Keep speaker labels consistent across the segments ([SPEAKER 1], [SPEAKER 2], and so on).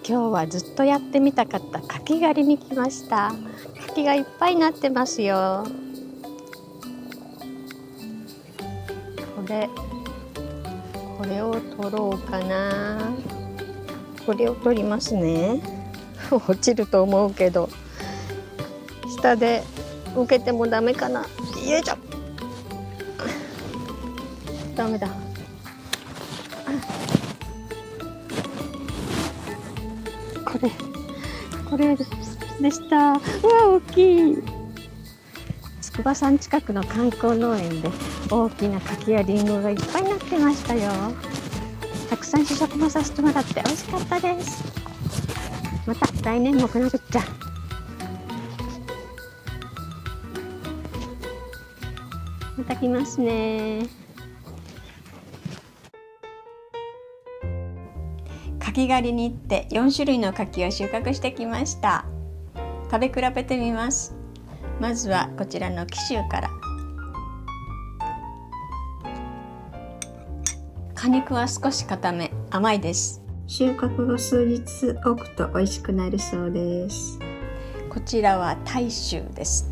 [SPEAKER 1] 今日はずっとやってみたかった柿狩りに来ました。柿がいっぱいなってますよ。これを取ろうかな。これを取りますね。落ちると思うけど下で受けてもダメかな。よいしょ。ダメだ。これでした。うわ、大きい。筑波山近くの観光農園で大きな柿やりんごがいっぱいになってましたよ。たくさん試食もさせてもらって美味しかったです。また来年も来なくっちゃ。また来ますね。柿狩りに行って4種類の柿を収穫してきました。食べ比べてみます。まずはこちらの紀州から。果肉は少し固め、甘いです。収穫後数日置くと美味しくなるそうです。こちらは大州です。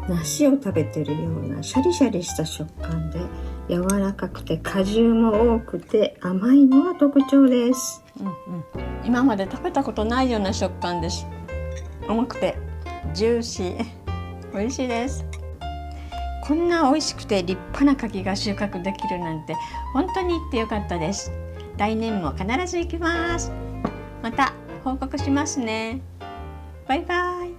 [SPEAKER 1] 梨を食べてるようなシャリシャリした食感で柔らかくて果汁も多くて甘いのが特徴です。今まで食べたことないような食感です。甘くてジューシー、美味しいです。こんな美味しくて立派な柿が収穫できるなんて本当に行ってよかったです。来年も必ず行きます。また報告しますね。バイバイ。